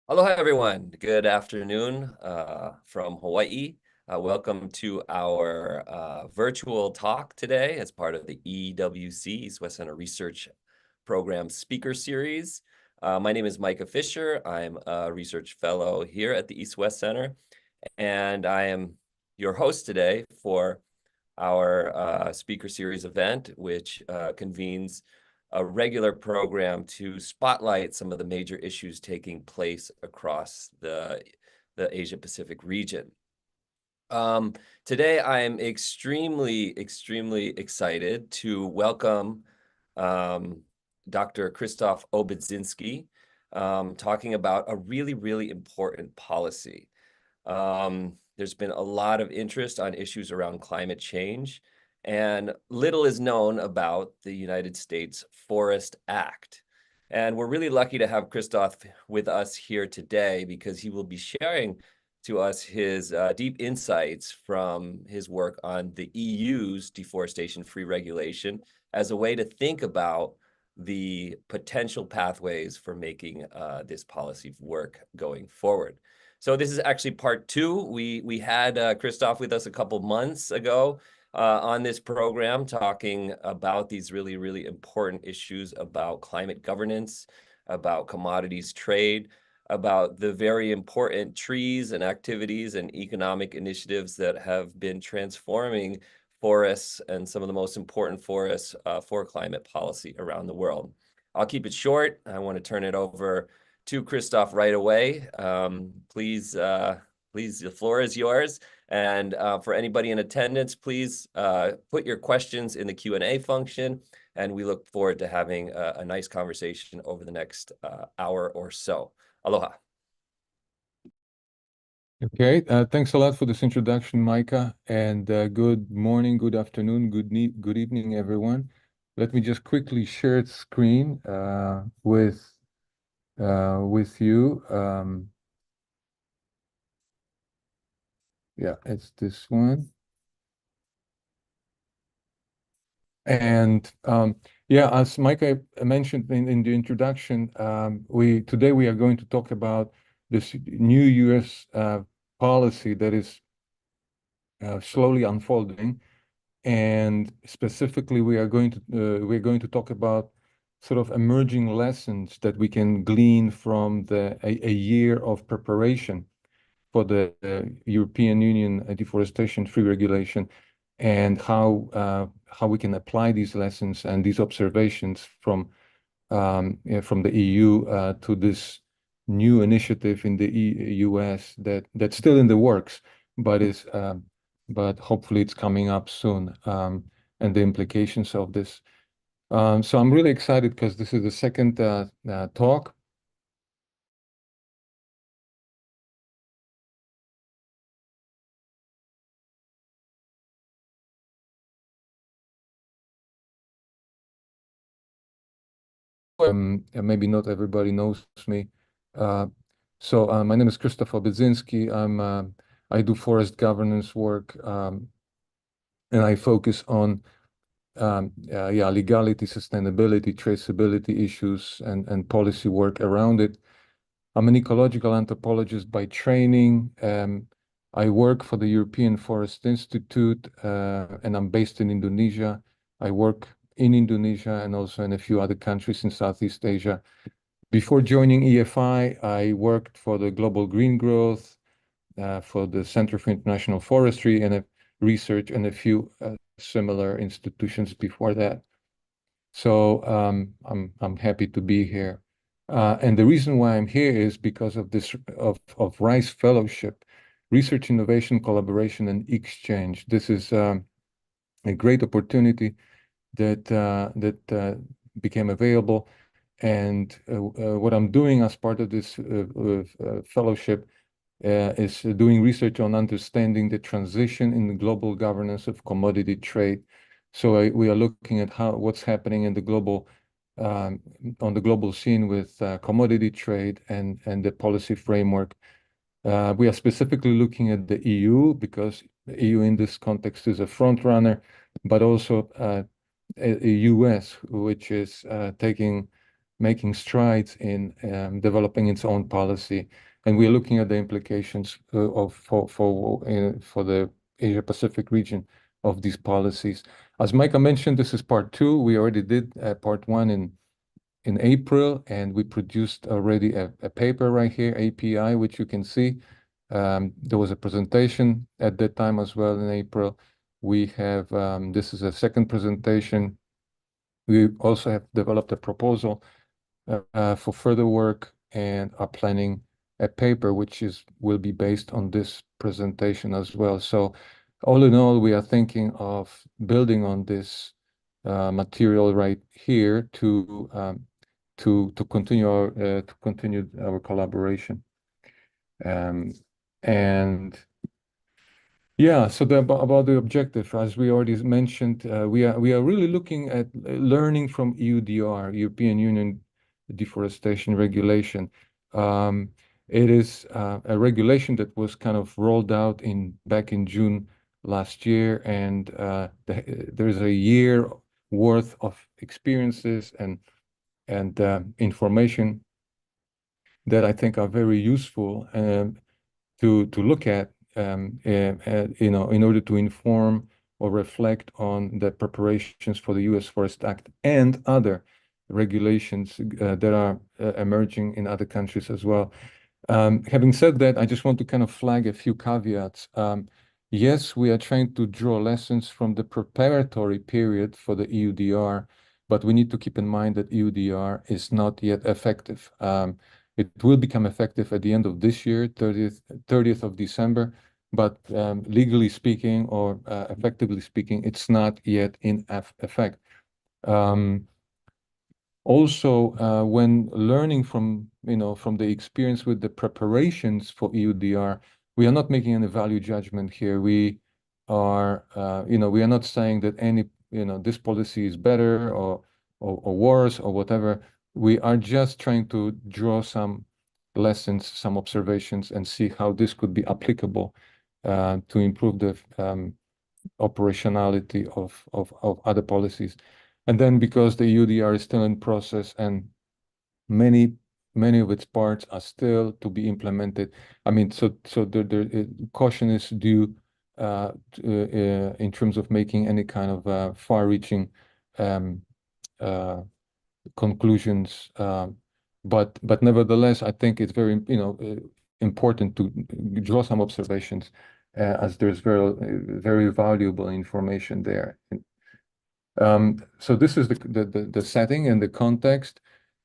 Aloha, everyone. Good afternoon from Hawaii. Welcome to our virtual talk today as part of the EWC, East West Center Research Program Speaker Series. My name is Micah Fisher. I'm a research fellow here at the East West Center, and I am your host today for our speaker series event, which convenes a regular program to spotlight some of the major issues taking place across the Asia Pacific region. Today, I'm extremely excited to welcome Dr. Krzysztof Obudzinski, talking about a really important policy. There's been a lot of interest on issues around climate change, and little is known about the United States Forest Act. And we're really lucky to have Krzysztof with us here today because he will be sharing to us his deep insights from his work on the EU's Deforestation-Free Regulation as a way to think about the potential pathways for making this policy work going forward. So this is actually part two. We had Krzysztof with us a couple months ago on this program talking about these really important issues about climate governance, about commodities trade, about the very important trees and activities and economic initiatives that have been transforming forests and some of the most important forests for climate policy around the world. I'll keep it short. I want to turn it over to Krzysztof right away. Please, the floor is yours. And for anybody in attendance, please put your questions in the Q&A function. And we look forward to having a nice conversation over the next hour or so. Aloha. Okay, thanks a lot for this introduction, Micah, and good morning, good afternoon, good evening, everyone. Let me just quickly share the screen with you. Yeah, it's this one. And yeah, as Micah mentioned in the introduction, today we are going to talk about this new U.S. Policy that is slowly unfolding, and specifically we are going to talk about sort of emerging lessons that we can glean from a year of preparation for the European Union Deforestation-Free Regulation, and how we can apply these lessons and these observations from the EU to this new initiative in the US that's still in the works, but hopefully it's coming up soon, and the implications of this. So I'm really excited because this is the second talk. Maybe not everybody knows me. So my name is Krzysztof Obudzinski. I do forest governance work, and I focus on legality, sustainability, traceability issues, and policy work around it. I'm an ecological anthropologist by training. I work for the European Forest Institute, and I'm based in Indonesia. I work in Indonesia and also in a few other countries in Southeast Asia. Before joining EFI, I worked for the Global Green Growth, for the Center for International Forestry and Research, and a few similar institutions before that. So I'm happy to be here. And the reason why I'm here is because of this of RISE Fellowship, Research, Innovation, Collaboration, and Exchange. This is a great opportunity that became available, and what I'm doing as part of this fellowship is doing research on understanding the transition in the global governance of commodity trade. So we are looking at what's happening in the global on the global scene with commodity trade and the policy framework. We are specifically looking at the EU because the EU in this context is a front runner, but also a US, which is taking making strides in developing its own policy, and we're looking at the implications for the Asia Pacific region of these policies. As Micah mentioned, this is part two. We already did part one in April, and we produced already a paper right here, API, which you can see. There was a presentation at that time as well in April. We have, this is a second presentation. We also have developed a proposal for further work and are planning a paper which will be based on this presentation as well. So all in all, we are thinking of building on this material right here to continue our collaboration. And yeah, so about the objective, as we already mentioned, we are really looking at learning from EUDR, European Union Deforestation Regulation. It is a regulation that was kind of rolled out back in June last year, and there's a year worth of experiences and information that I think are very useful to look at, in order to inform or reflect on the preparations for the U.S. Forest Act and other regulations that are emerging in other countries as well. Having said that, I just want to kind of flag a few caveats. Yes, we are trying to draw lessons from the preparatory period for the EUDR, but we need to keep in mind that EUDR is not yet effective. It will become effective at the end of this year, 30th of December, but legally speaking or effectively speaking, it's not yet in effect. Also, when learning from the experience with the preparations for EUDR, we are not making any value judgment here. We are not saying that this policy is better or worse or whatever. We are just trying to draw some lessons, some observations, and see how this could be applicable to improve the operationality of other policies. And then because the EUDR is still in process and many of its parts are still to be implemented, I mean, so caution is due in terms of making any kind of far-reaching conclusions. But nevertheless, I think it's very important to draw some observations as there's very valuable information there. So this is the setting and the context,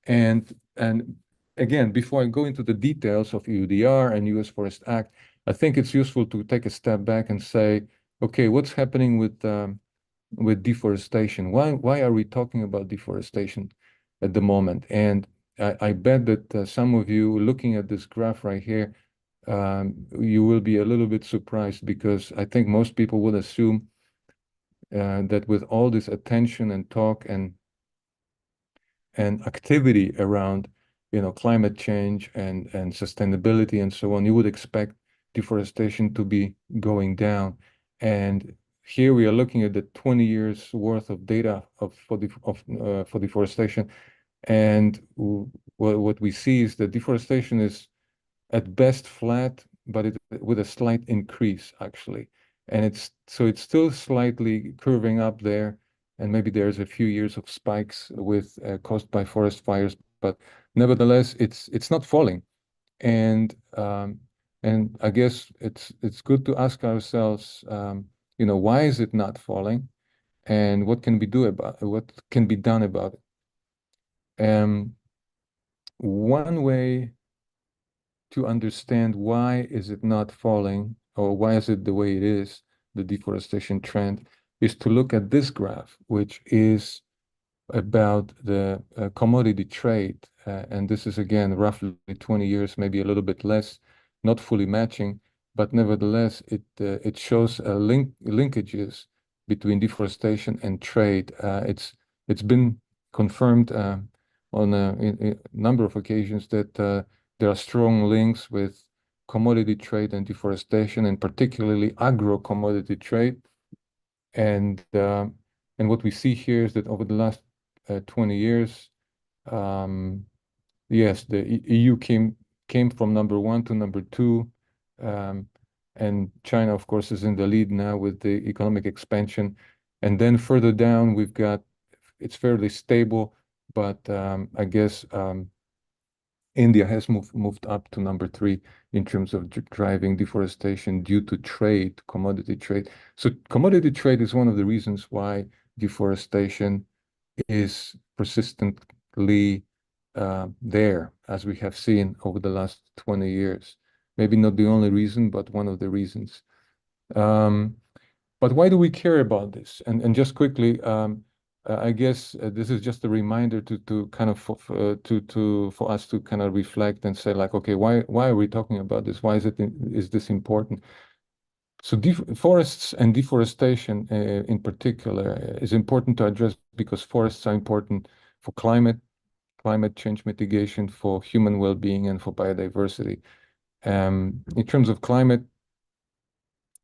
and again, before I go into the details of EUDR and U.S. Forest Act, I think it's useful to take a step back and say, okay, what's happening with deforestation? Why are we talking about deforestation at the moment? And I bet that some of you looking at this graph right here, you will be a little bit surprised, because I think most people would assume that with all this attention and talk and activity around climate change and sustainability and so on, you would expect deforestation to be going down. And here we are looking at the 20 years worth of data for deforestation, and what we see is that deforestation is at best flat, but with a slight increase actually. And it's still slightly curving up there, and maybe there's a few years of spikes caused by forest fires, but nevertheless, it's not falling. And I guess it's good to ask ourselves, why is it not falling, and what can be done about it? One way to understand why is it not falling, or why is it the way it is, the deforestation trend, is to look at this graph, which is about the commodity trade. And this is, again, roughly 20 years, maybe a little bit less, not fully matching, but nevertheless, it shows linkages between deforestation and trade. It's been confirmed on a number of occasions that there are strong links with commodity trade and deforestation, and particularly agro-commodity trade. And what we see here is that over the last 20 years, Um, yes, the EU came from number one to number two, um, and China, of course, is in the lead now with the economic expansion. And then further down, we've got it's fairly stable, but I guess India has moved up to number three in terms of driving deforestation due to trade, commodity trade. So commodity trade is one of the reasons why deforestation is persistently there, as we have seen over the last 20 years. Maybe not the only reason, but one of the reasons. Um, but why do we care about this? And just quickly, I guess this is just a reminder to kind of for us to kind of reflect and say like, okay, why are we talking about this? Why is this important? So forests and deforestation in particular is important to address because forests are important for climate change mitigation, for human well-being, and for biodiversity. In terms of climate,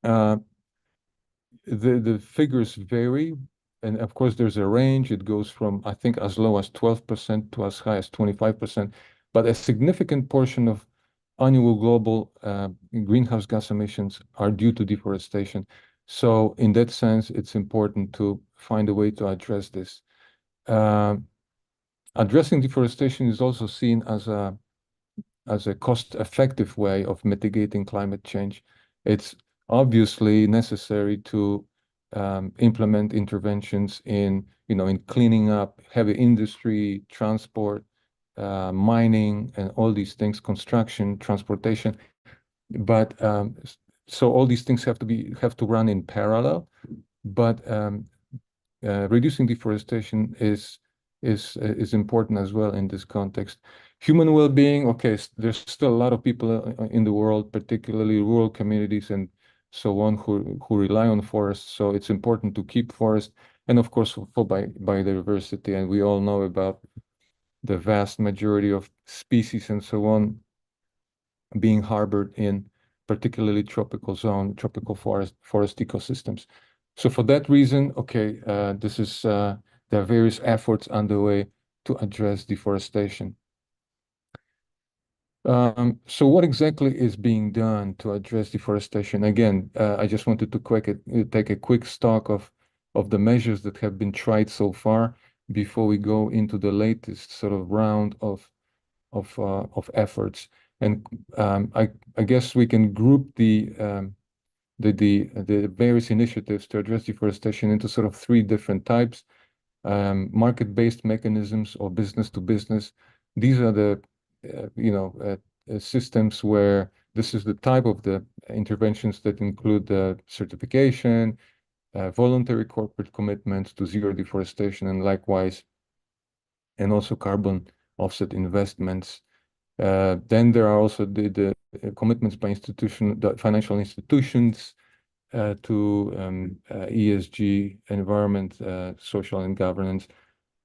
uh, the figures vary, and of course there's a range. It goes from I think as low as 12% to as high as 25%, but a significant portion of annual global greenhouse gas emissions are due to deforestation. So in that sense, it's important to find a way to address this. Uh, Addressing deforestation is also seen as a cost-effective way of mitigating climate change. It's obviously necessary to implement interventions in cleaning up heavy industry, transport, mining, and all these things, construction, transportation. But so all these things have to run in parallel. But reducing deforestation is important as well in this context. Human well-being, okay, there's still a lot of people in the world, particularly rural communities and so on, who rely on forests. So it's important to keep forests, and of course for biodiversity. And we all know about the vast majority of species and so on being harbored in particularly tropical forest ecosystems. So for that reason, okay, there are various efforts underway to address deforestation. So what exactly is being done to address deforestation? Again, I just wanted to take a quick stock of the measures that have been tried so far before we go into the latest sort of round of efforts. And I guess we can group the various initiatives to address deforestation into sort of three different types. Market-based mechanisms or business to business. These are the systems where this is the type of the interventions that include certification, voluntary corporate commitments to zero deforestation, and likewise, and also carbon offset investments. Then there are also the commitments by the financial institutions to ESG, environment, social and governance,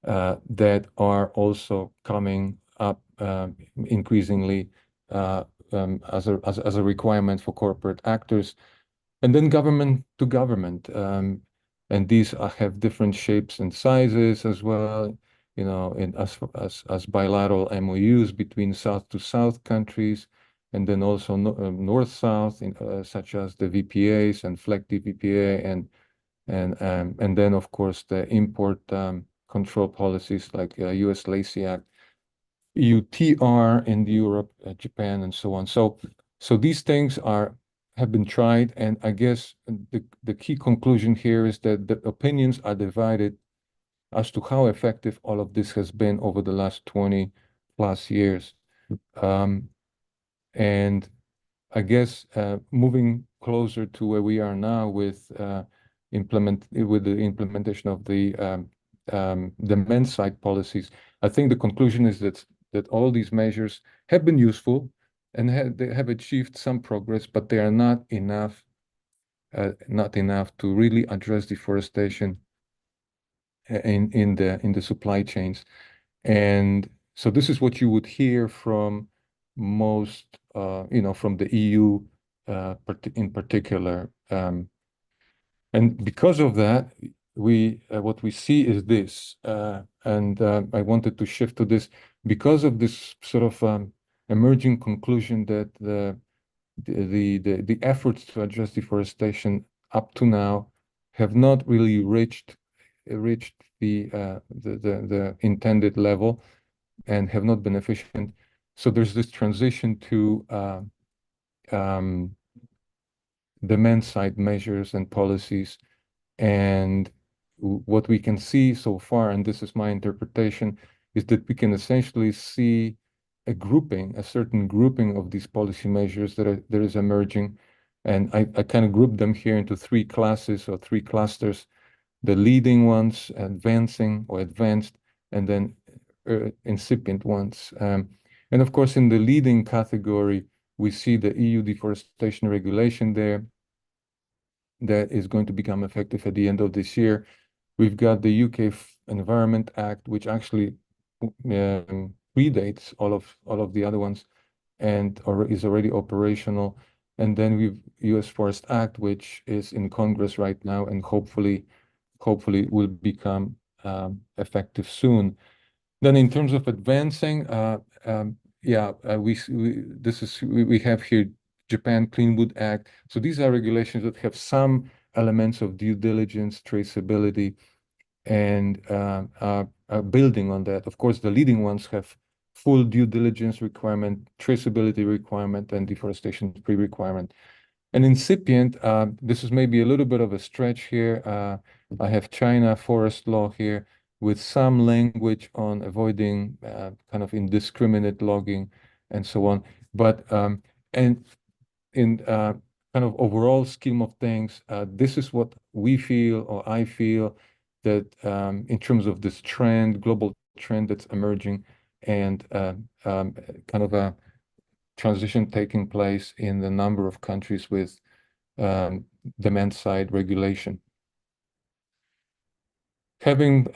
that are also coming up increasingly as a requirement for corporate actors. And then government to government. And these have different shapes and sizes as well, as bilateral MOUs between South to South countries, and then also North-South, such as the VPAs and FLEGT VPA, and then of course the import control policies like U.S. Lacey Act, EUDR in Europe, Japan, and so on. So these things have been tried, and I guess the key conclusion here is that the opinions are divided as to how effective all of this has been over the last 20 plus years. And I guess moving closer to where we are now with the implementation of the demand side policies, I think the conclusion is that all these measures have been useful and they have achieved some progress, but they are not enough to really address deforestation in the supply chains. And so this is what you would hear from most, from the EU in particular. And because of that, what we see is this, and I wanted to shift to this because of this sort of emerging conclusion that the efforts to address deforestation up to now have not really reached the intended level and have not been efficient. So there's this transition to um, demand side measures and policies. And what we can see so far, and this is my interpretation, is that we can essentially see a certain grouping of these policy measures that is emerging. And I kind of group them here into three classes or three clusters: the leading ones, advancing or advanced, and then incipient ones. And of course, in the leading category, we see the EU deforestation regulation there that is going to become effective at the end of this year. We've got the UK Environment Act, which actually predates all of the other ones and is already operational. And then we've US Forest Act, which is in Congress right now and hopefully will become effective soon. Then in terms of advancing, we have here Japan Clean Wood Act. So these are regulations that have some elements of due diligence, traceability, and are building on that. Of course, the leading ones have full due diligence requirement, traceability requirement, and deforestation-free requirement. And incipient, this is maybe a little bit of a stretch here. I have China forest law here with some language on avoiding kind of indiscriminate logging and so on. But and in kind of overall scheme of things, this is what we feel, or I feel, that in terms of this trend, global trend that's emerging, and kind of a transition taking place in the number of countries with demand side regulation. Having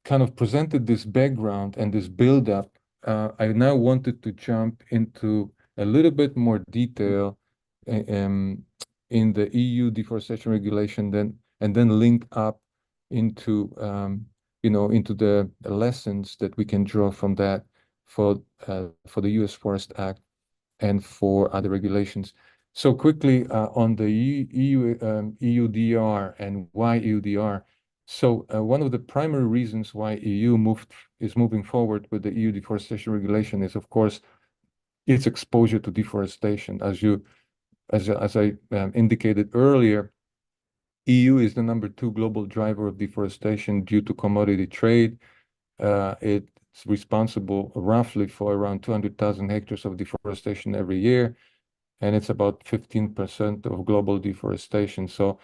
kind of presented this background and this build-up, I now wanted to jump into a little bit more detail in the EU deforestation regulation, and then link up into into the lessons that we can draw from that for the US Forest Act and for other regulations. So quickly on the EUDR and why EUDR. So one of the primary reasons why is moving forward with the EU deforestation regulation is, of course, its exposure to deforestation. As I indicated earlier, EU is the #2 global driver of deforestation due to commodity trade. It's responsible roughly for around 200,000 hectares of deforestation every year, and it's about 15% of global deforestation. So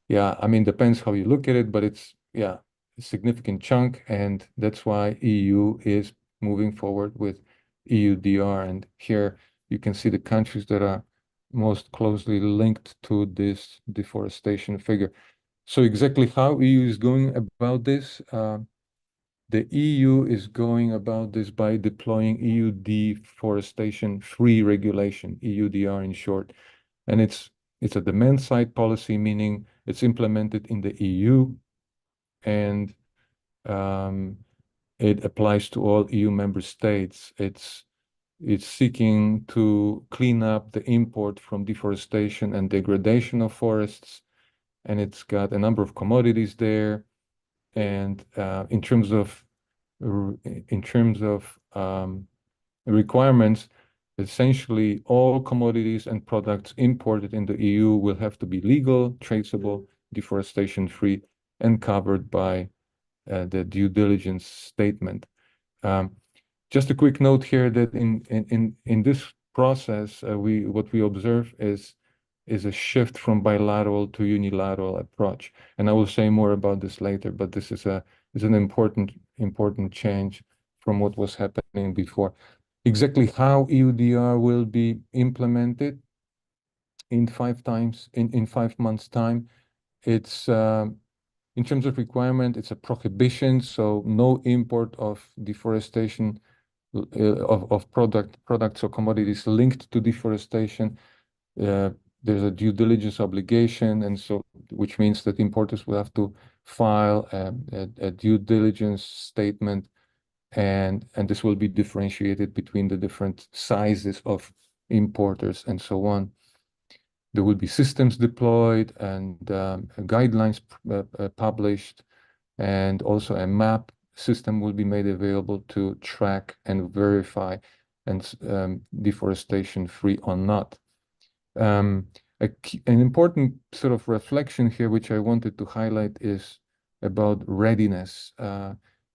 yeah, I mean, depends how you look at it, but it's a significant chunk, and that's why EU is moving forward with EUDR. And here you can see the countries that are most closely linked to this deforestation figure. So exactly how EU is going about this? The EU is going about this by deploying EU Deforestation-Free Regulation, EUDR in short. And it's a demand side policy, meaning it's implemented in the EU, and it applies to all EU member states. It's seeking to clean up the import from deforestation and degradation of forests, and it's got a number of commodities there. And in terms of requirements, essentially all commodities and products imported in the EU will have to be legal, traceable, deforestation-free, and covered by the due diligence statement. Just a quick note here that in this process, what we observe is a shift from bilateral to unilateral approach. And I will say more about this later, but this is an important change from what was happening before. Exactly how EUDR will be implemented in 5 months' time. It's in terms of requirement, it's a prohibition, so no import of deforestation of products or commodities linked to deforestation. there's a due diligence obligation, and so which means that importers will have to file a due diligence statement, and this will be differentiated between the different sizes of importers and so on. There will be systems deployed and guidelines published, and also a map system will be made available to track and verify and deforestation free or not. An important sort of reflection here, which I wanted to highlight, is about readiness.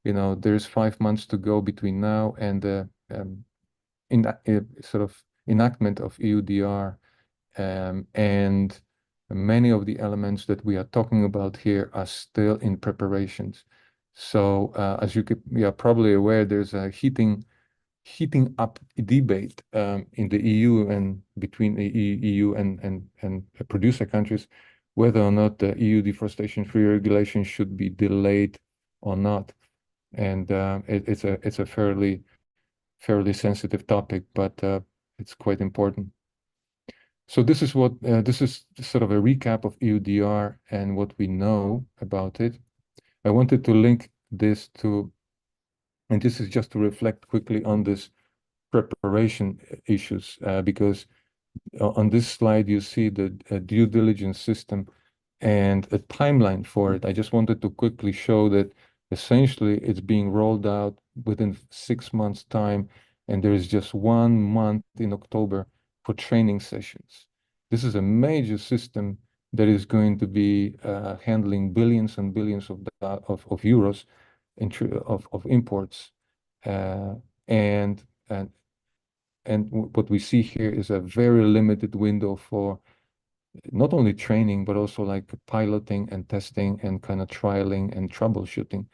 There's 5 months to go between now and the sort of enactment of EUDR, and many of the elements that we are talking about here are still in preparations. So as you are probably aware, there's a heating up debate in the EU and between the EU and producer countries, whether or not the EU deforestation-free regulation should be delayed or not. And it's a fairly sensitive topic, but it's quite important. So this is sort of a recap of EUDR and what we know about it. I wanted to link this to, and this is just to reflect quickly on this preparation issues, because on this slide you see the due diligence system and a timeline for it. I just wanted to quickly show that essentially it's being rolled out within 6 months' time, and there is just 1 month in October for training sessions. This is a major system that is going to be handling billions and billions of euros of imports, and what we see here is a very limited window for not only training but also like piloting and testing and kind of trialing and troubleshooting.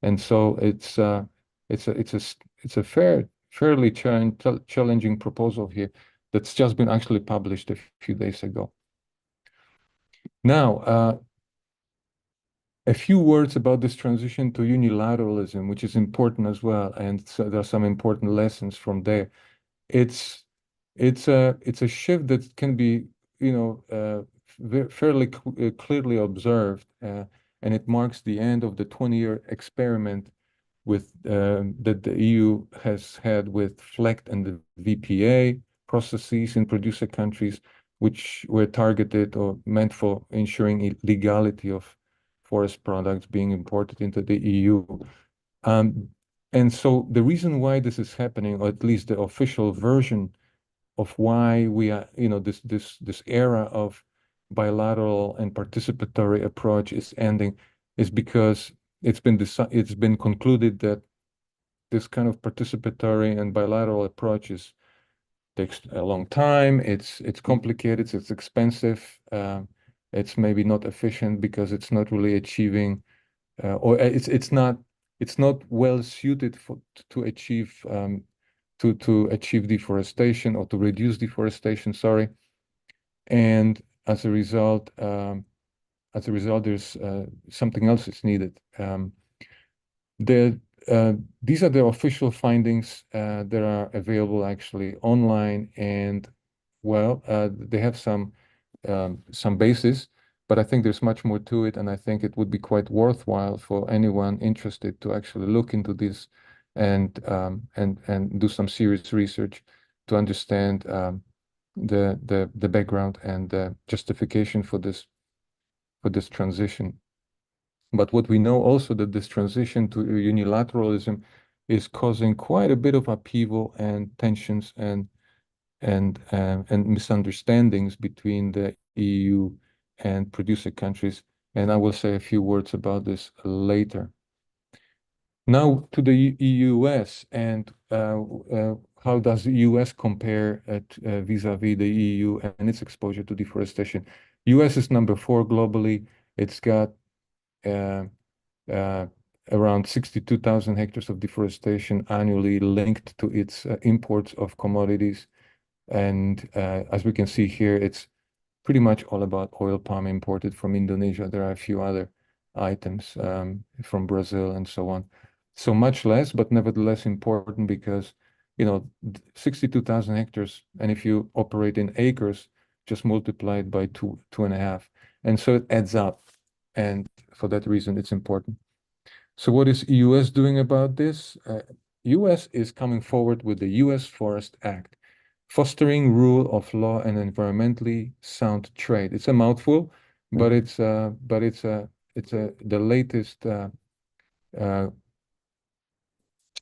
And so it's a fairly challenging proposal here that's just been actually published a few days ago. Now, a few words about this transition to unilateralism, which is important as well, and so there are some important lessons from there. It's a shift that can be, fairly clearly observed, and it marks the end of the 20-year experiment with that the EU has had with FLEGT and the VPA processes in producer countries, which were targeted or meant for ensuring legality of forest products being imported into the EU. And so the reason why this is happening, or at least the official version of why we are, this era of bilateral and participatory approach is ending, is because it's been concluded that this kind of participatory and bilateral approaches takes a long time. It's complicated. It's expensive. It's maybe not efficient because it's not really achieving, or it's not well suited to achieve deforestation or to reduce deforestation. Sorry, and as a result, there's something else that's needed. These are the official findings that are available actually online, and well, they have some basis, but I think there's much more to it, and I think it would be quite worthwhile for anyone interested to actually look into this and do some serious research to understand the background and the justification for this transition. But what we know also, that this transition to unilateralism is causing quite a bit of upheaval and tensions and misunderstandings between the EU and producer countries. And I will say a few words about this later. Now to the US, and how does the US compare vis-a-vis the EU and its exposure to deforestation? US is number 4 globally. It's got around 62,000 hectares of deforestation annually linked to its imports of commodities. And as we can see here, it's pretty much all about oil palm imported from Indonesia. There are a few other items from Brazil and so on. So much less, but nevertheless important, because 62,000 hectares, and if you operate in acres, just multiply it by 2.5. And so it adds up. And for that reason, it's important. So what is US doing about this? US is coming forward with the US Forest Act, fostering rule of law and environmentally sound trade. It's a mouthful, but it's the latest uh,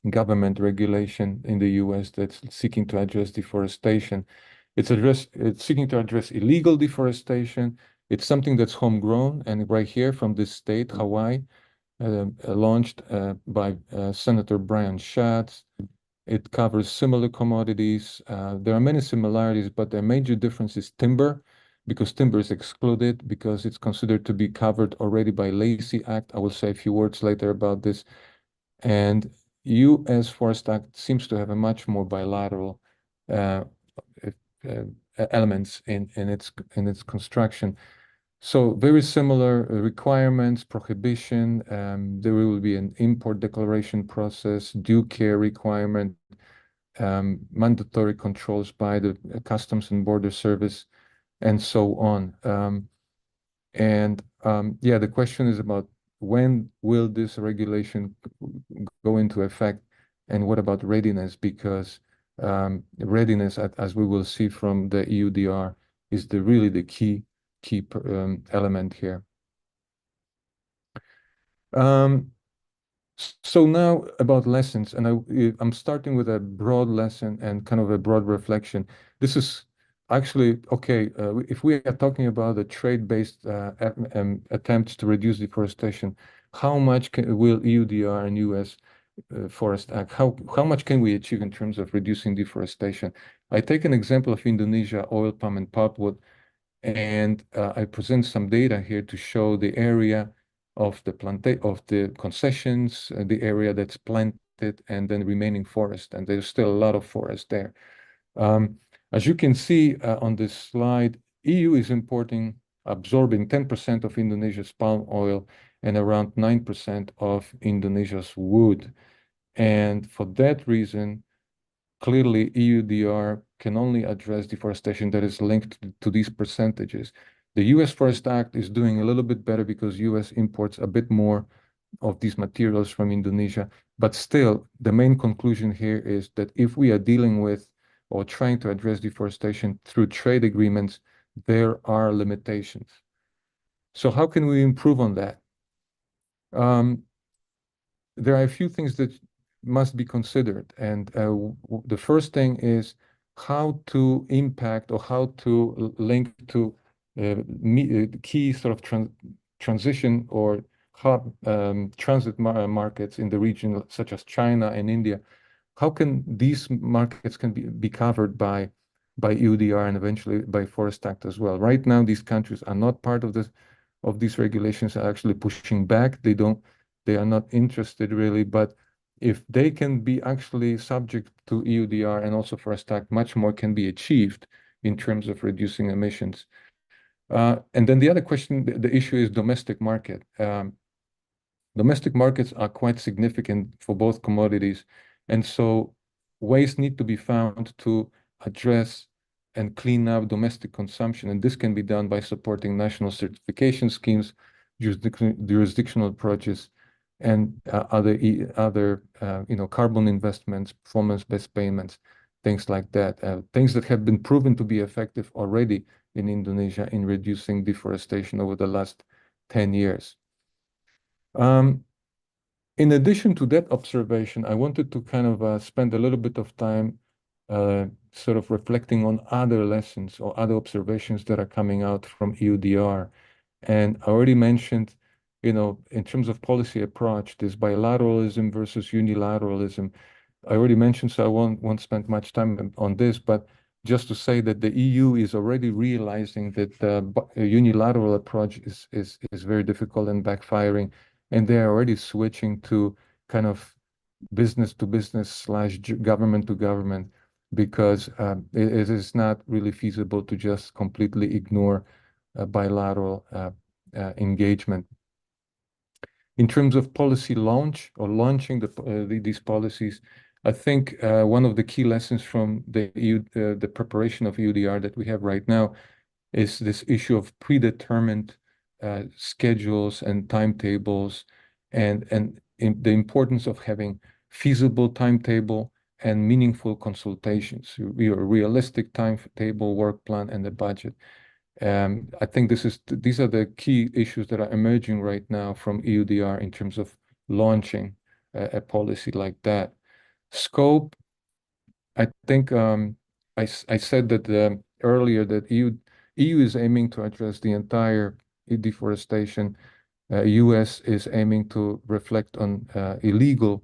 government regulation in the US that's seeking to address deforestation. It's seeking to address illegal deforestation. It's something that's homegrown, and right here from this state, Hawaii, launched by Senator Brian Schatz. It covers similar commodities. There are many similarities, but the major difference is timber, because timber is excluded because it's considered to be covered already by Lacey Act. I will say a few words later about this. And U.S. Forest Act seems to have a much more bilateral uh, uh, elements in its construction. So very similar requirements, prohibition. There will be an import declaration process, due care requirement, mandatory controls by the Customs and Border Service, and so on. Yeah, the question is about when will this regulation go into effect, and what about readiness? Because readiness, as we will see from the EUDR, is really the key element here. So now about lessons, and I'm starting with a broad lesson and kind of a broad reflection. This is actually okay. If we are talking about the trade-based attempts to reduce deforestation, how much will EUDR and US Forest Act, how much can we achieve in terms of reducing deforestation? I take an example of Indonesia, oil palm and pulpwood, and I present some data here to show the area of the concessions, the area that's planted, and then remaining forest. And there's still a lot of forest there. As you can see on this slide, EU is absorbing 10% of Indonesia's palm oil and around 9% of Indonesia's wood. And for that reason, clearly EUDR can only address deforestation that is linked to these percentages. The US Forest Act is doing a little bit better because US imports a bit more of these materials from Indonesia. But still, the main conclusion here is that if we are dealing with or trying to address deforestation through trade agreements, there are limitations. So how can we improve on that? There are a few things that must be considered. And the first thing is how to impact or how to link to key sort of transition or hub transit markets in the region, such as China and India. How can these markets be covered by EUDR and eventually by Forest Act as well? Right now, these countries are not part of these regulations, are actually pushing back. They are not interested really, but if they can be actually subject to EUDR and also Forest Act, much more can be achieved in terms of reducing emissions. And then the other question, the issue is domestic market. Domestic markets are quite significant for both commodities. And so ways need to be found to address and clean up domestic consumption. And this can be done by supporting national certification schemes, jurisdictional approaches, and other carbon investments, performance-based payments, things like that. Things that have been proven to be effective already in Indonesia in reducing deforestation over the last 10 years. In addition to that observation, I wanted to kind of spend a little bit of time sort of reflecting on other lessons or other observations that are coming out from EUDR. And I already mentioned, in terms of policy approach, this bilateralism versus unilateralism. I already mentioned, so I won't spend much time on this, but just to say that the EU is already realizing that the unilateral approach is very difficult and backfiring, and they are already switching to kind of business to business / government to government, because it is not really feasible to just completely ignore bilateral engagement. In terms of policy launching these policies, I think one of the key lessons from the preparation of EUDR that we have right now is this issue of predetermined schedules and timetables, and the importance of having feasible timetable and meaningful consultations, a realistic timetable, work plan, and the budget. I think these are the key issues that are emerging right now from EUDR in terms of launching a policy like that. Scope, I think I said that earlier that EU is aiming to address the entire deforestation. US is aiming to reflect on illegal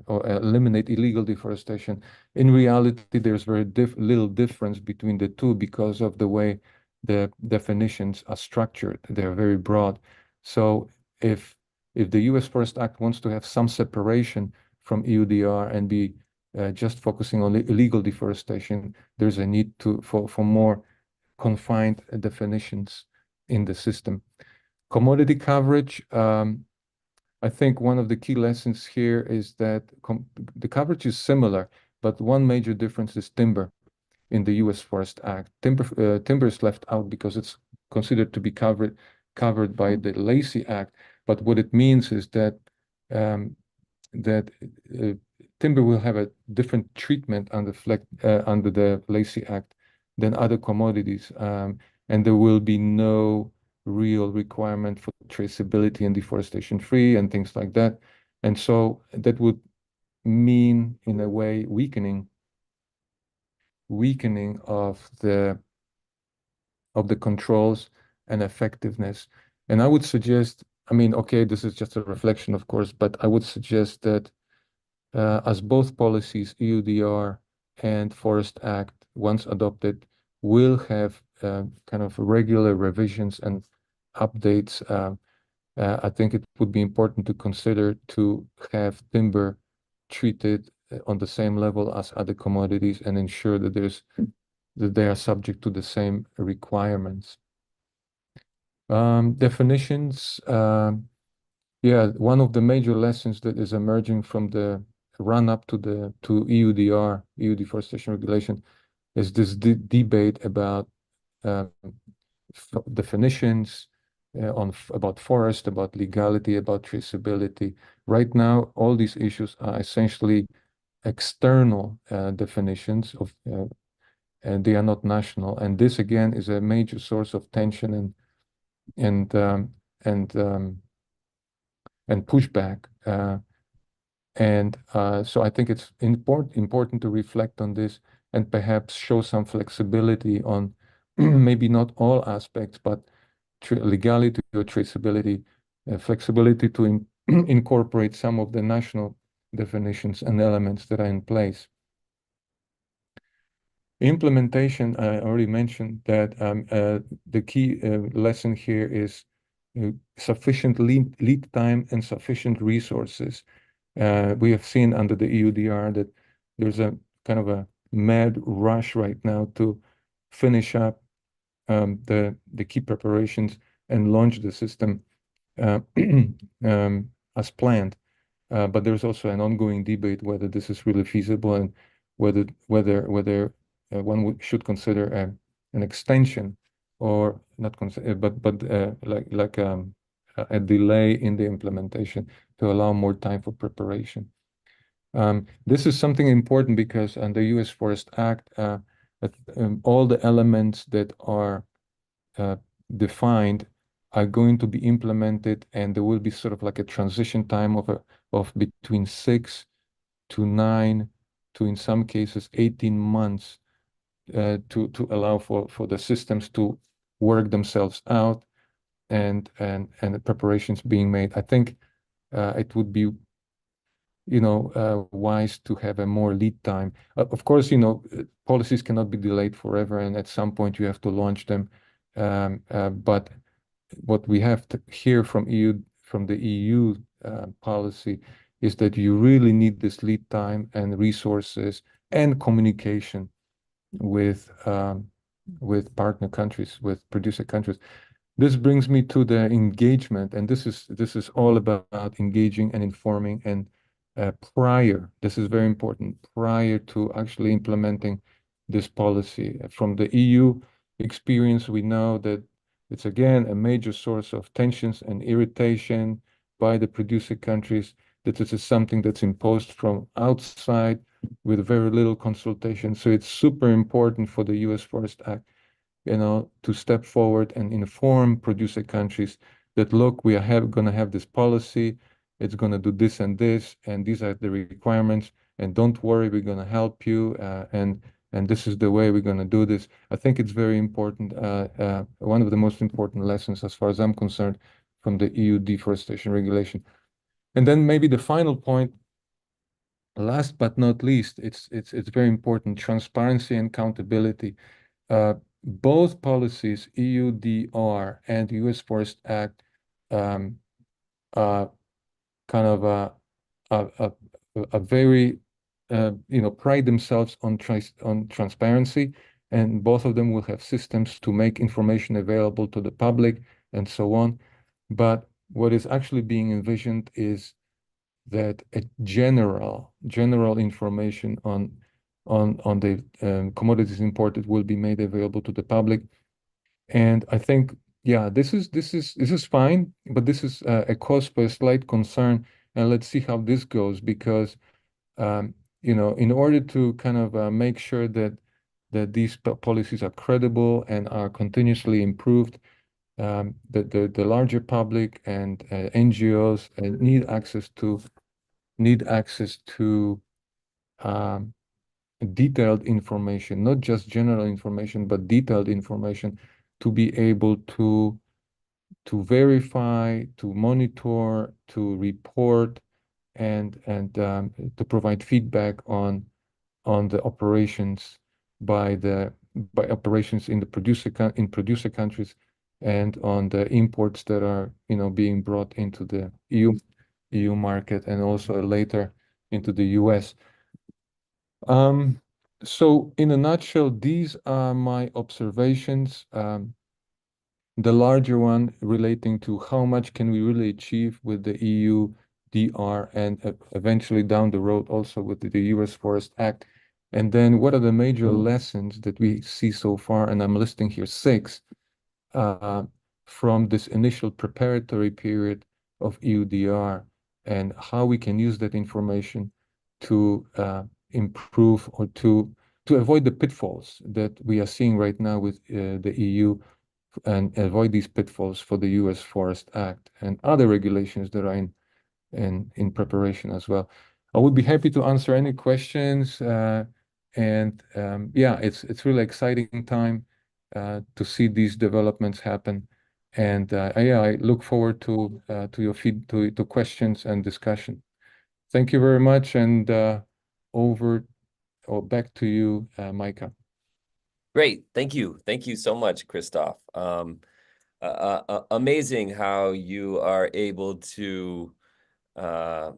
or eliminate illegal deforestation. In reality, there's very little difference between the two because of the way the definitions are structured. They're very broad. So if the US Forest Act wants to have some separation from EUDR and be just focusing on illegal deforestation, there's a need for more confined definitions in the system. Commodity coverage, I think one of the key lessons here is that the coverage is similar, but one major difference is timber in the US Forest Act. Timber is left out because it's considered to be covered by the Lacey Act. But what it means is that that timber will have a different treatment under the Lacey Act than other commodities, and there will be no real requirement for traceability and deforestation-free and things like that. And so that would mean, in a way, weakening of the controls and effectiveness. And I would suggest, I mean, okay, this is just a reflection, of course, but I would suggest that as both policies, EUDR and Forest Act, once adopted, will have kind of regular revisions and updates. I think it would be important to consider to have timber treated on the same level as other commodities and ensure that they are subject to the same requirements. Definitions. Yeah, one of the major lessons that is emerging from the run up to EUDR, EU Deforestation Regulation, is this debate about definitions about forest, about legality, about traceability. Right now, all these issues are essentially external definitions of, and they are not national. And this again is a major source of tension and pushback. So I think it's important to reflect on this and perhaps show some flexibility on maybe not all aspects, but legality or traceability, flexibility to incorporate some of the national definitions and elements that are in place. Implementation, I already mentioned that the key lesson here is sufficient lead time and sufficient resources. We have seen under the EUDR that there's a kind of a mad rush right now to finish up the key preparations and launch the system as planned. But there's also an ongoing debate whether this is really feasible and whether one should consider an extension or not consider, but like a delay in the implementation to allow more time for preparation. This is something important because under US Forest Act, all the elements that are defined are going to be implemented, and there will be sort of like a transition time of between 6 to 9 to, in some cases, 18 months to allow for the systems to work themselves out and the preparations being made. I think it would be wise to have a more lead time. Of course, policies cannot be delayed forever, and at some point you have to launch them. But what we have to hear from the EU policy is that you really need this lead time and resources and communication with partner countries, with producer countries. This brings me to the engagement, and this is all about engaging and informing and this is very important, prior to actually implementing this policy. From the EU, experience, we know that it's again a major source of tensions and irritation by the producer countries, that this is something that's imposed from outside with very little consultation. So it's super important for the US Forest Act, to step forward and inform producer countries that, look, we are going to have this policy, it's going to do this, and these are the requirements, and don't worry, we're going to help you, and this is the way we're going to do this. I think it's very important, one of the most important lessons, as far as I'm concerned, from the EU Deforestation Regulation. And then maybe the final point, last but not least, it's very important, transparency and accountability. Both policies, EUDR and US Forest Act, um, uh, kind of a very pride themselves on transparency, and both of them will have systems to make information available to the public and so on. But what is actually being envisioned is that a general information on the commodities imported will be made available to the public. And I think, yeah, this is fine, but this is a cause for a slight concern. And let's see how this goes, because in order to kind of make sure that these policies are credible and are continuously improved, the larger public and NGOs need access to um, detailed information, not just general information, but detailed information, to be able to verify, to monitor, to report, and to provide feedback on the operations by operations in producer countries, and on the imports that are being brought into the EU market, and also later into the US. So in a nutshell, these are my observations. The larger one relating to how much can we really achieve with the EUDR, and eventually down the road also with the US Forest Act. And then what are the major lessons that we see so far? And I'm listing here 6 from this initial preparatory period of EUDR, and how we can use that information to improve, or to avoid the pitfalls that we are seeing right now with the EU, and avoid these pitfalls for the US Forest Act and other regulations that are in preparation as well. I would be happy to answer any questions. Yeah, it's really exciting time to see these developments happen. And yeah, I look forward to your to questions and discussion. Thank you very much, and over or back to you, Micah. Great. Thank you. Thank you so much, Christoph. Amazing how you are able to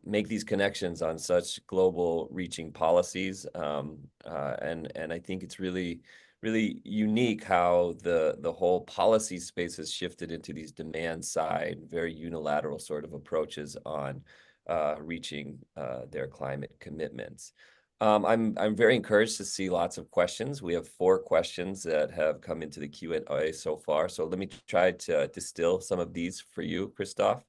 make these connections on such global reaching policies. And I think it's really, really unique how the whole policy space has shifted into these demand side, very unilateral sort of approaches on reaching their climate commitments. I'm very encouraged to see lots of questions. We have 4 questions that have come into the Q&A so far. So let me try to distill some of these for you, Christoph.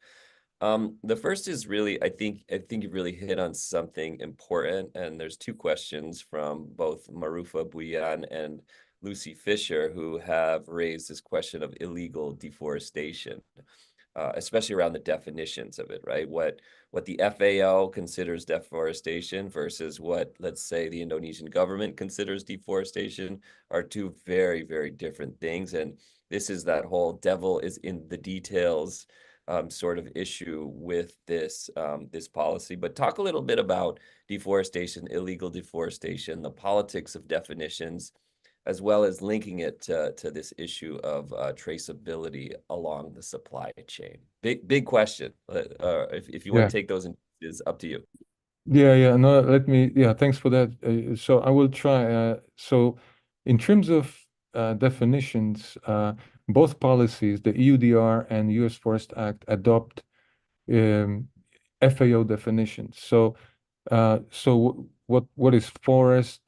The first is really, I think you really hit on something important, and there's 2 questions from both Marufa Buyan and Lucy Fisher, who have raised this question of illegal deforestation, especially around the definitions of it, right? What the FAO considers deforestation versus what, let's say, the Indonesian government considers deforestation are 2 very, very different things. And this is that whole devil is in the details sort of issue with this policy. But talk a little bit about deforestation, illegal deforestation, the politics of definitions, as well as linking it to this issue of traceability along the supply chain. Big question. If you want to take those, is up to you. Yeah. No, thanks for that. So I will try. So in terms of definitions, both policies, the EUDR and US Forest Act, adopt FAO definitions. So what is forest,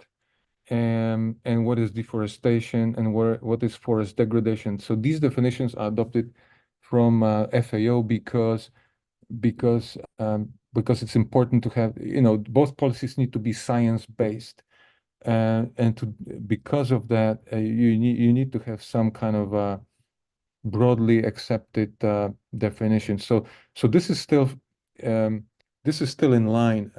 and what is deforestation, and what is forest degradation. So these definitions are adopted from FAO because it's important to have, both policies need to be science-based. And because of that, you need to have some kind of broadly accepted definition. So um, this is still in line,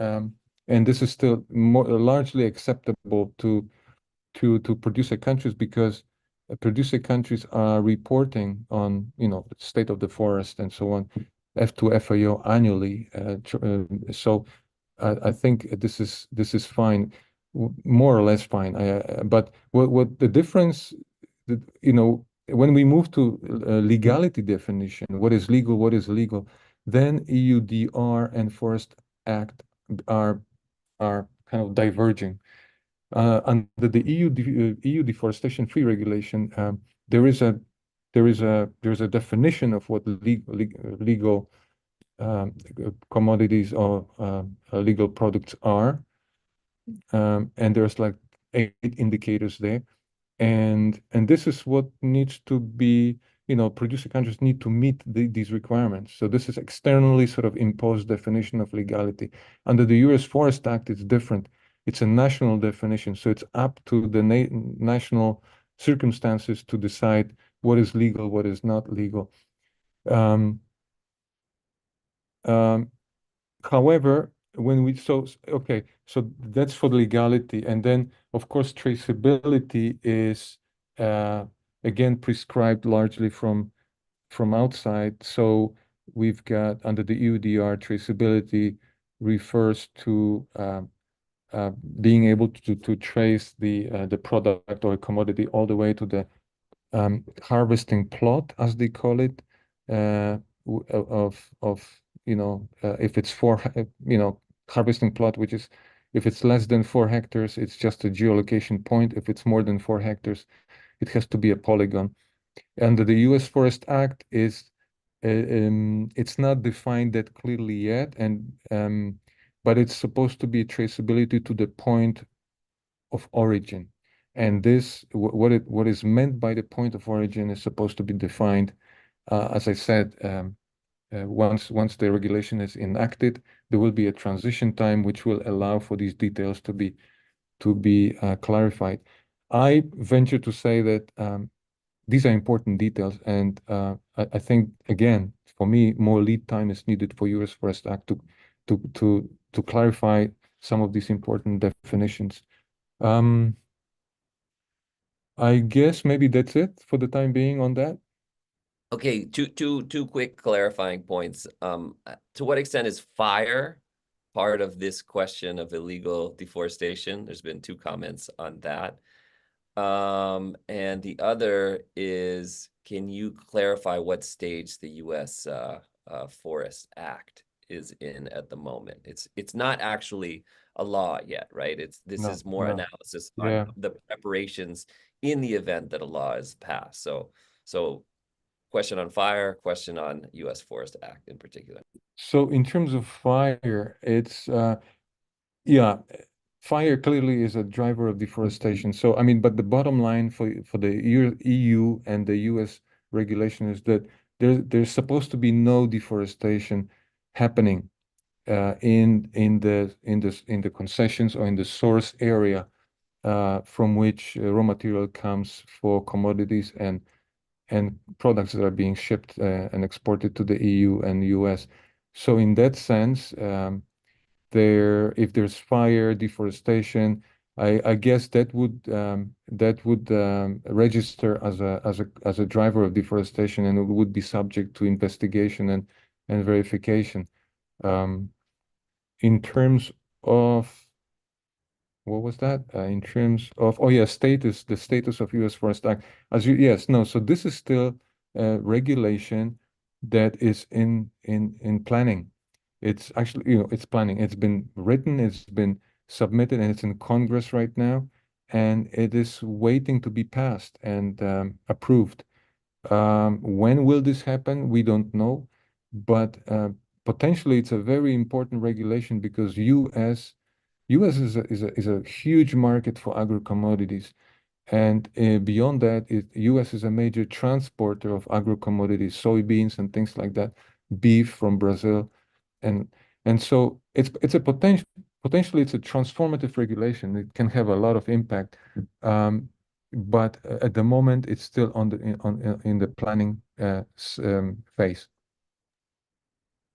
and this is still more largely acceptable to producer countries, because producer countries are reporting on, the state of the forest and so on, to FAO annually. So I think this is fine, more or less fine. But what the difference, when we move to legality definition, what is legal, what is illegal, then EUDR and Forest Act are kind of diverging. Under the EU Deforestation-Free Regulation, there is a definition of what legal commodities or legal products are, and there's like 8 indicators there, and this is what needs to be. Producer countries need to meet these requirements. So this is externally sort of imposed definition of legality. Under the US Forest Act, it's different. It's a national definition, so it's up to the national circumstances to decide what is legal, what is not legal. Um, um, However, so that's for the legality, and then of course traceability is uh, again prescribed largely from outside. So we've got, under the EUDR, traceability refers to being able to trace the product or commodity all the way to the harvesting plot, as they call it, of if it's harvesting plot, which is, if it's less than 4 hectares, it's just a geolocation point. If it's more than 4 hectares, it has to be a polygon. Under the U.S. Forest Act, it's not defined that clearly yet, but it's supposed to be traceability to the point of origin. And what is meant by the point of origin is supposed to be defined, as I said, once the regulation is enacted, there will be a transition time which will allow for these details to be clarified. I venture to say that these are important details, and I think, again, for me, more lead time is needed for US Forest Act to clarify some of these important definitions. I guess maybe that's it for the time being on that. Okay, two quick clarifying points. To what extent is fire part of this question of illegal deforestation? There's been 2 comments on that. And the other is, can you clarify what stage the U.S. Forest Act is in at the moment? It's not actually a law yet, right? This No, is more no. analysis Yeah. on the preparations in the event that a law is passed. So question on fire, question on U.S. Forest Act in particular. So in terms of fire, yeah, fire clearly is a driver of deforestation. So I mean, but the bottom line for the EU and the US regulation is that there's supposed to be no deforestation happening in the concessions or in the source area from which raw material comes for commodities and products that are being shipped and exported to the EU and US. So in that sense, if there's fire, deforestation, I guess that would register as a driver of deforestation, and it would be subject to investigation and verification. Um, in terms of what was that? In terms of, oh yeah, the status of U.S. Forest Act. Yes, no. So this is still regulation that is in planning. It's actually, it's planning. It's been written, it's been submitted, and it's in Congress right now, and it is waiting to be passed and approved. When will this happen? We don't know, but potentially it's a very important regulation because U.S. is a huge market for agro-commodities. And beyond that, U.S. is a major transporter of agro-commodities, soybeans and things like that, beef from Brazil. And and so it's a potentially it's a transformative regulation. It can have a lot of impact. But at the moment, it's still in the planning phase.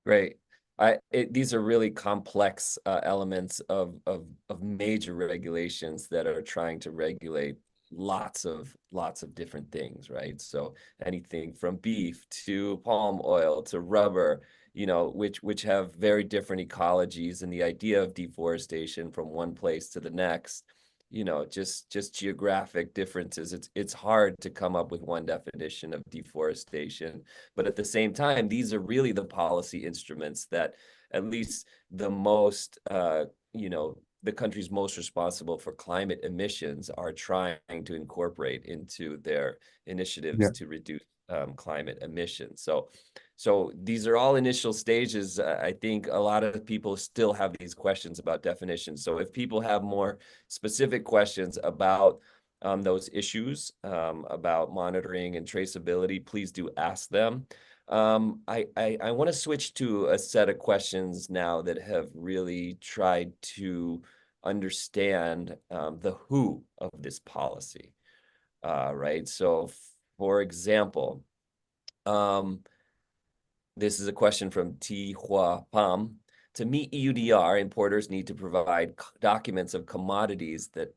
Great. These are really complex elements of major regulations that are trying to regulate lots of different things, right? So anything from beef to palm oil to rubber, which have very different ecologies, and the idea of deforestation from one place to the next, just geographic differences. It's hard to come up with one definition of deforestation. But at the same time, these are really the policy instruments that at least the countries most responsible for climate emissions are trying to incorporate into their initiatives Yeah. to reduce climate emissions. So these are all initial stages. I think a lot of people still have these questions about definitions. So if people have more specific questions about those issues, about monitoring and traceability, please do ask them. I want to switch to a set of questions now that have really tried to understand the who of this policy, right? So, for example, this is a question from T. Hua Pam. To meet EUDR, importers need to provide documents of commodities that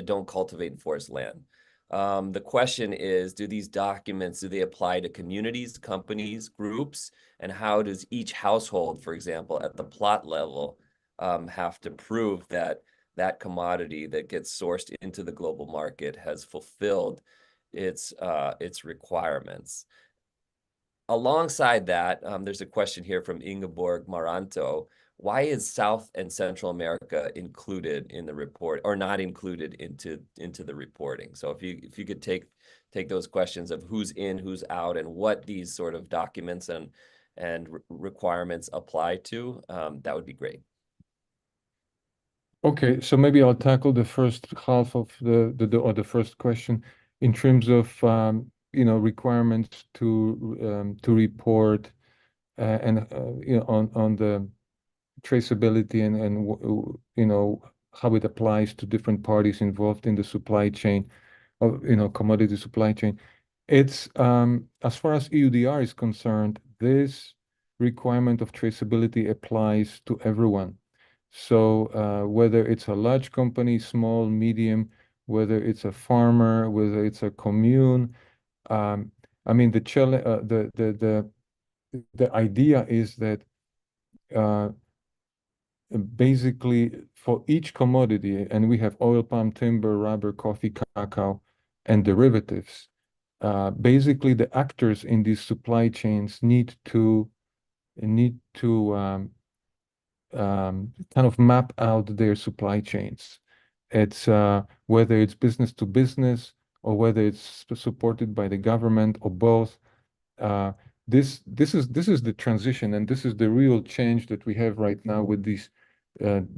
don't cultivate and forest land. The question is, do these documents, do they apply to communities, companies, groups? And how does each household, for example, at the plot level, have to prove that that commodity that gets sourced into the global market has fulfilled its requirements? Alongside that, there's a question here from Ingeborg Maranto. Why is South and Central America included in the report or not included into the reporting? So if you could take those questions of who's in, who's out, and what these sort of documents and requirements apply to, that would be great. Okay, so maybe I'll tackle the first half of the first question in terms of requirements to report and on the traceability and how it applies to different parties involved in the supply chain of commodity supply chain. It's as far as EUDR is concerned, this requirement of traceability applies to everyone. So whether it's a large company, small, medium, whether it's a farmer, whether it's a commune, I mean the idea is that basically for each commodity, and we have oil palm, timber, rubber, coffee, cacao, and derivatives. Basically, the actors in these supply chains need to kind of map out their supply chains. It's whether it's business to business or whether it's supported by the government or both. This is the transition, and this is the real change that we have right now with these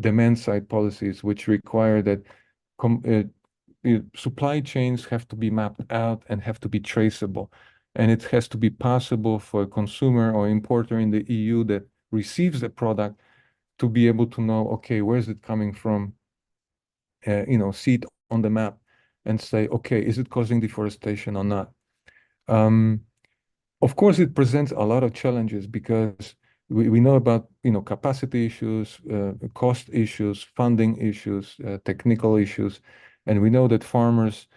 demand side policies, which require that supply chains have to be mapped out and have to be traceable. And it has to be possible for a consumer or importer in the EU that receives the product to be able to know, okay, where is it coming from? See it on the map and say, okay, is it causing deforestation or not? Of course, it presents a lot of challenges because we know about capacity issues, cost issues, funding issues, technical issues, and we know that farmers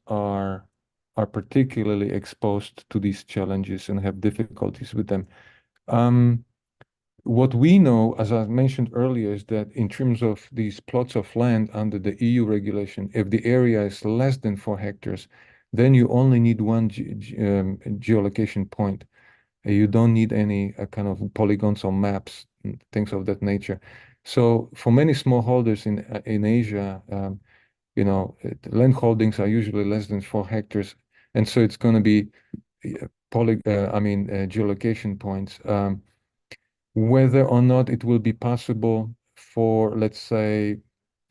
are particularly exposed to these challenges and have difficulties with them. What we know, as I mentioned earlier, is that in terms of these plots of land under the EU regulation, if the area is less than 4 hectares, then you only need one geolocation point. You don't need any kind of polygons or maps, things of that nature. So for many smallholders in Asia, land holdings are usually less than 4 hectares, and so it's going to be geolocation points. whether or not it will be possible for, let's say,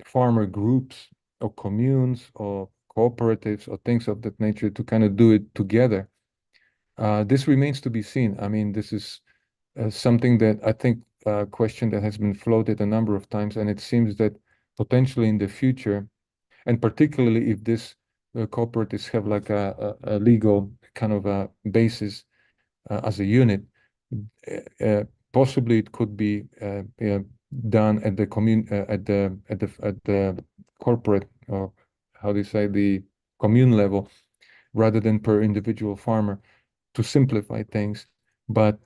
farmer groups or communes or cooperatives or things of that nature to kind of do it together. This remains to be seen. I mean, this is something that I think a question that has been floated a number of times, and it seems that potentially in the future, and particularly if this cooperatives have like a legal kind of a basis as a unit, possibly it could be done at the corporate, or how do you say, the commune level, rather than per individual farmer, to simplify things. But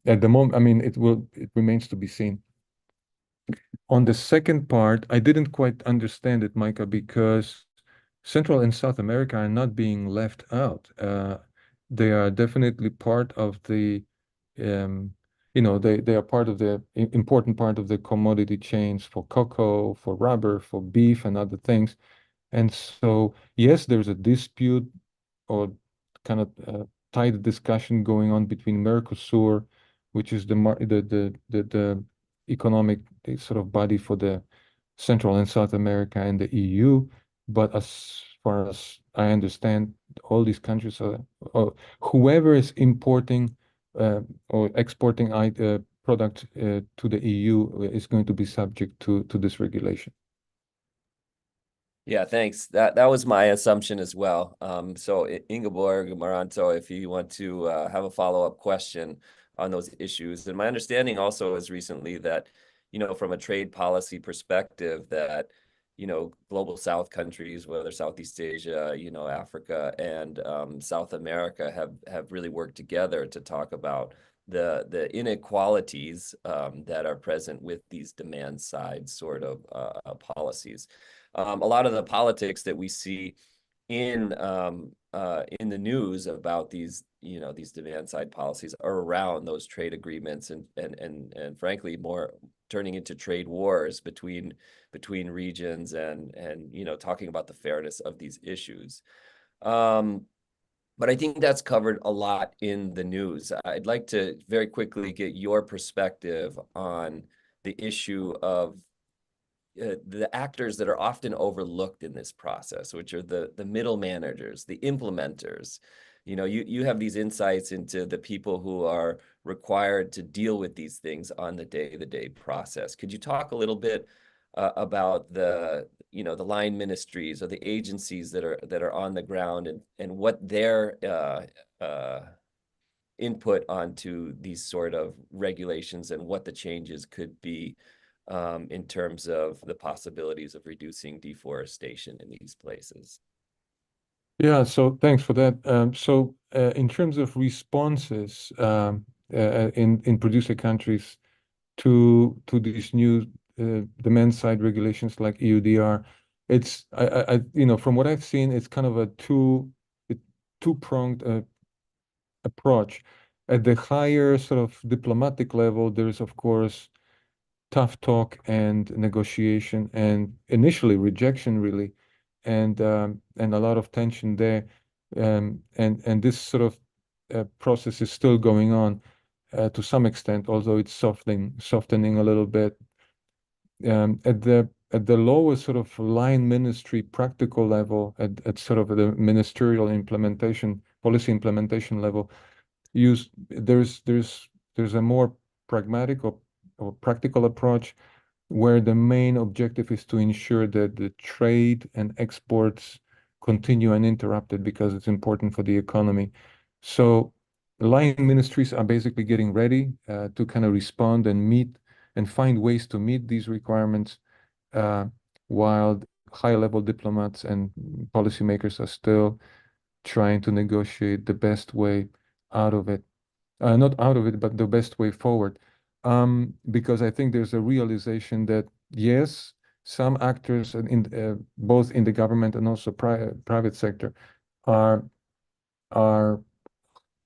at the moment, I mean, it remains to be seen. On the second part, I didn't quite understand it, Micah, because Central and South America are not being left out. They are definitely part of the, um, they are part of the important part of the commodity chains for cocoa, for rubber, for beef, and other things. And so, yes, there's a dispute or kind of tight discussion going on between Mercosur, which is the economic sort of body for the Central and South America, and the EU. But as far as I understand, all these countries are, or whoever is importing or exporting products to the EU is going to be subject to this regulation. Yeah, thanks. That was my assumption as well. So Ingeborg Maranto, if you want to have a follow-up question on those issues. And my understanding also is recently that, from a trade policy perspective, that, global South countries, whether Southeast Asia, Africa and South America have really worked together to talk about the inequalities that are present with these demand side sort of policies. A lot of the politics that we see in the news about these demand side policies are around those trade agreements and frankly more turning into trade wars between regions and talking about the fairness of these issues. But I think that's covered a lot in the news. I'd like to very quickly get your perspective on the issue of the actors that are often overlooked in this process, which are the middle managers, the implementers. You have these insights into the people who are required to deal with these things on the day-to-day process. Could you talk a little bit about the line ministries or the agencies that are on the ground and what their input onto these sort of regulations and what the changes could be in terms of the possibilities of reducing deforestation in these places? Yeah, so thanks for that. In terms of responses in producer countries to these new demand side regulations like EUDR, it's from what I've seen, it's kind of a two-pronged approach. At the higher sort of diplomatic level, there is of course tough talk and negotiation and initially rejection really, and a lot of tension there, and this sort of process is still going on to some extent, although it's softening a little bit. At the lowest sort of line ministry practical level, at sort of the ministerial implementation, policy implementation level, there's a more pragmatic or practical approach where the main objective is to ensure that the trade and exports continue uninterrupted because it's important for the economy. So line ministries are basically getting ready to kind of respond and meet and find ways to meet these requirements, while high-level diplomats and policymakers are still trying to negotiate the best way out of it. Not out of it, but the best way forward. Because I think there's a realization that, yes, some actors both in the government and also private sector are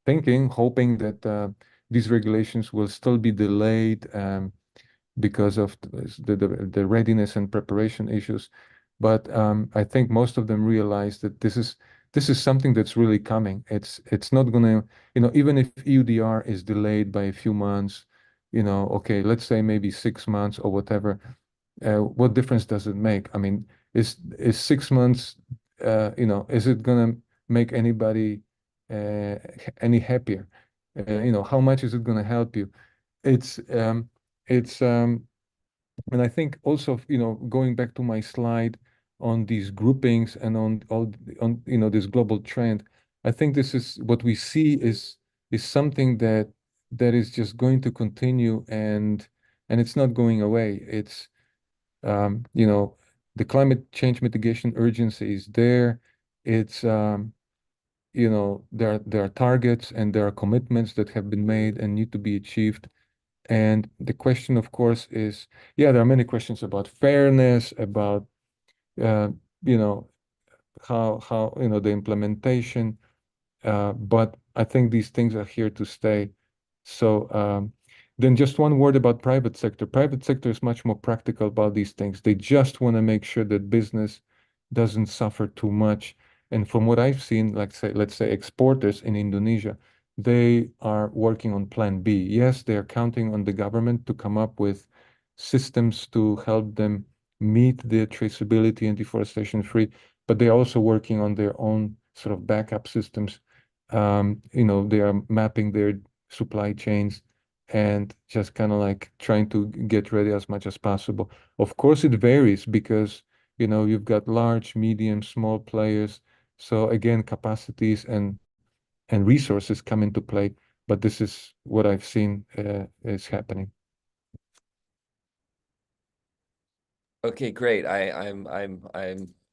hoping that these regulations will still be delayed because of the readiness and preparation issues. But I think most of them realize that this is something that's really coming. It's not gonna, even if EUDR is delayed by a few months, okay, let's say maybe 6 months or whatever, what difference does it make? I mean, is 6 months, is it gonna make anybody any happier? How much is it gonna help you? It's um, it's and I think also, going back to my slide on these groupings and on all on this global trend, I think this is what we see is something that is just going to continue, and it's not going away. It's the climate change mitigation urgency is there. It's there are targets and there are commitments that have been made and need to be achieved. And the question, of course, is, yeah, there are many questions about fairness, about uh, you know how the implementation. But I think these things are here to stay. So then just one word about private sector. Private sector is much more practical about these things. They just want to make sure that business doesn't suffer too much. And from what I've seen, like let's say exporters in Indonesia, they are working on plan B. Yes, they are counting on the government to come up with systems to help them meet the traceability and deforestation free, but they're also working on their own sort of backup systems. They are mapping their supply chains and just kind of like trying to get ready as much as possible. Of course, it varies because, you've got large, medium, small players. So again, capacities and resources come into play. But this is what I've seen is happening. Okay, great. I'm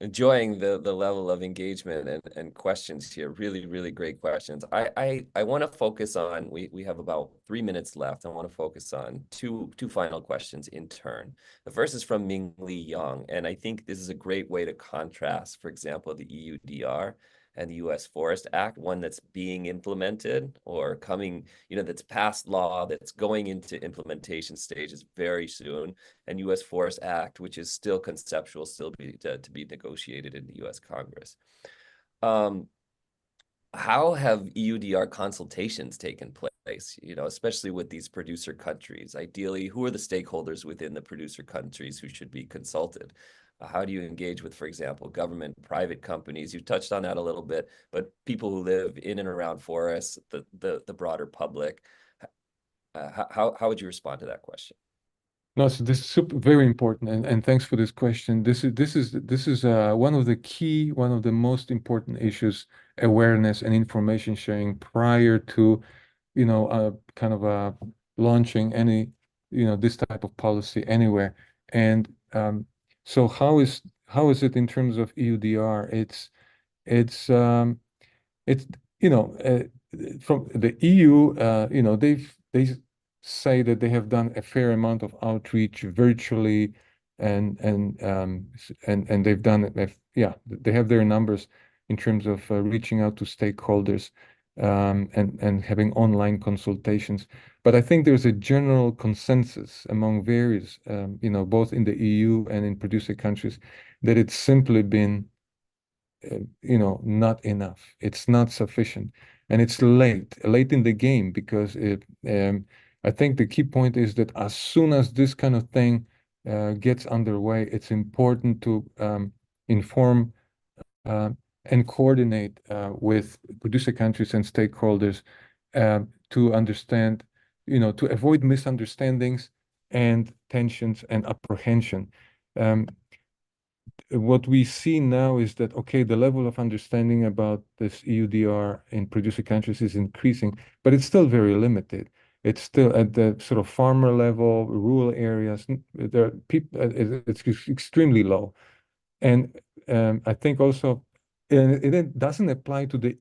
enjoying the level of engagement and questions here. Really, really great questions. I want to focus on, we have about 3 minutes left. I want to focus on two final questions in turn. The first is from Ming Li Yang, and I think this is a great way to contrast, for example, the EUDR and the U.S. Forest Act, one that's being implemented or coming, that's passed law, that's going into implementation stages very soon, and U.S. Forest Act, which is still conceptual, still to be negotiated in the U.S. Congress. How have EUDR consultations taken place, especially with these producer countries? Ideally, who are the stakeholders within the producer countries who should be consulted? How do you engage with, for example, government, private companies? You touched on that a little bit, but people who live in and around forests, the broader public. How would you respond to that question? No, so this is very important, and thanks for this question. This is one of the most important issues, awareness and information sharing prior to, kind of launching any, this type of policy anywhere. And so how is it in terms of EUDR? It's it's from the EU, they say that they have done a fair amount of outreach virtually, and they've done it. Yeah, they have their numbers in terms of reaching out to stakeholders, and having online consultations. But I think there's a general consensus among various, both in the EU and in producer countries, that it's simply been not enough. It's not sufficient. And it's late in the game because I think the key point is that as soon as this kind of thing gets underway, it's important to inform uh, and coordinate with producer countries and stakeholders to understand, to avoid misunderstandings and tensions and apprehension. Um, what we see now is that, okay, the level of understanding about this EUDR in producer countries is increasing, but it's still very limited. It's still at the sort of farmer level, rural areas. There are people, it's extremely low. And I think also, and it doesn't apply to the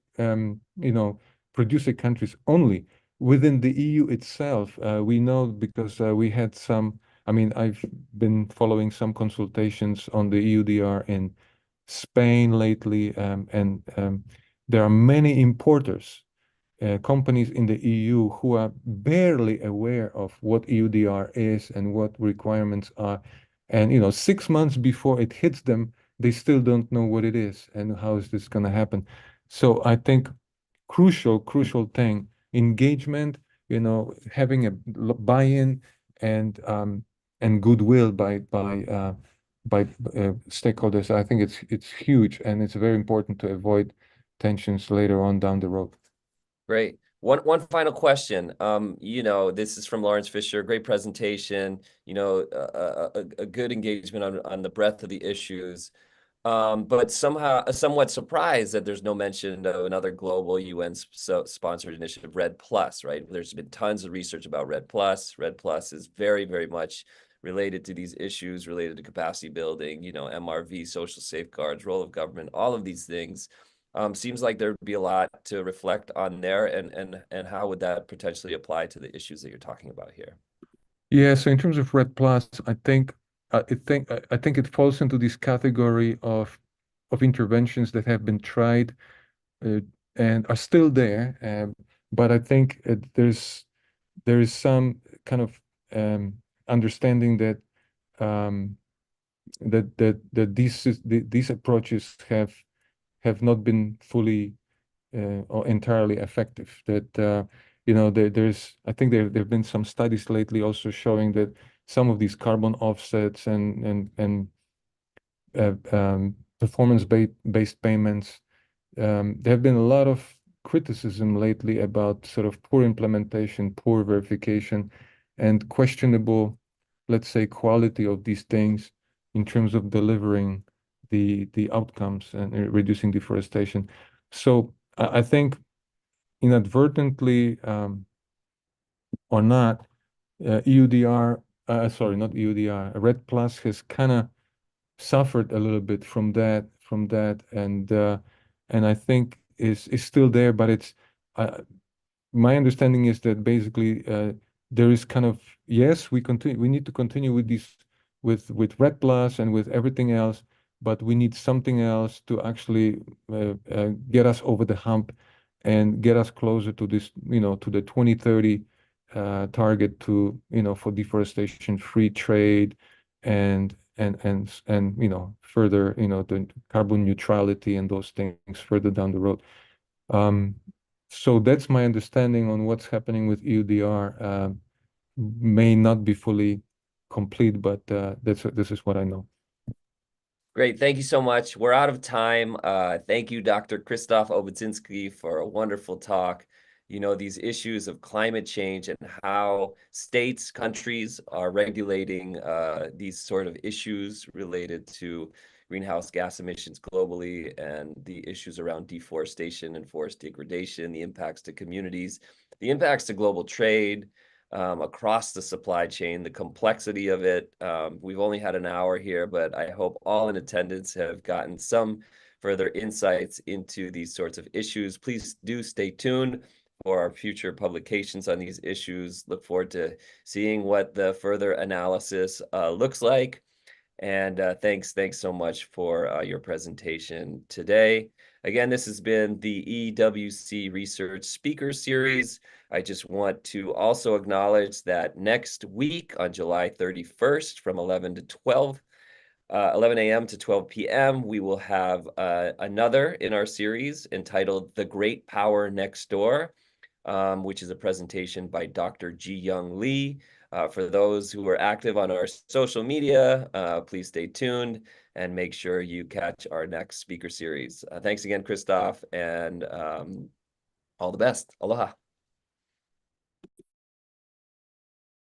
producer countries only. Within the EU itself, we know because we had some. I mean, I've been following some consultations on the EUDR in Spain lately, and there are many importers, companies in the EU who are barely aware of what EUDR is and what requirements are. And 6 months before it hits them, they still don't know what it is and how is this going to happen. So I think crucial thing, engagement, having a buy-in and goodwill by stakeholders. I think it's huge, and it's very important to avoid tensions later on down the road. Great. One final question. This is from Lawrence Fisher. Great presentation. A good engagement on the breadth of the issues. But somewhat surprised that there's no mention of another global UN-sponsored initiative, Red Plus, right? There's been tons of research about Red Plus. Red Plus is very, very much related to these issues, related to capacity building, MRV, social safeguards, role of government, all of these things. Seems like there'd be a lot to reflect on there, and how would that potentially apply to the issues that you're talking about here? Yeah, so in terms of Red Plus, I think it falls into this category of interventions that have been tried uh, and are still there. But I think there is some kind of understanding that um, these approaches have not been fully or entirely effective. That I think there have been some studies lately also showing that some of these carbon offsets and performance-based payments, there have been a lot of criticism lately about sort of poor implementation, poor verification, and questionable, let's say, quality of these things in terms of delivering the outcomes and reducing deforestation. So I think inadvertently or not, EUDR, sorry, not EUDR, Red Plus has kind of suffered a little bit from that, and I think is still there, but it's my understanding is that basically there is kind of, yes, we need to continue with these with Red Plus and with everything else, but we need something else to actually get us over the hump and get us closer to this, to the 2030 target for deforestation-free trade and further, the carbon neutrality and those things further down the road. So that's my understanding on what's happening with EUDR. May not be fully complete, but this is what I know. Great. Thank you so much. We're out of time. Thank you, Dr. Krzysztof Obudzinski, for a wonderful talk. These issues of climate change and how states, countries are regulating these sort of issues related to greenhouse gas emissions globally, and the issues around deforestation and forest degradation, the impacts to communities, the impacts to global trade, across the supply chain, the complexity of it. We've only had an hour here, but I hope all in attendance have gotten some further insights into these sorts of issues. Please do stay tuned for our future publications on these issues. Look forward to seeing what the further analysis looks like. And thanks so much for your presentation today. Again, this has been the EWC Research Speaker Series. I just want to also acknowledge that next week on July 31st from 11 a.m. to 12 p.m., we will have another in our series entitled The Great Power Next Door, which is a presentation by Dr. Ji-Young Lee. For those who are active on our social media, please stay tuned and make sure you catch our next speaker series. Thanks again, Krzysztof, and all the best. Aloha.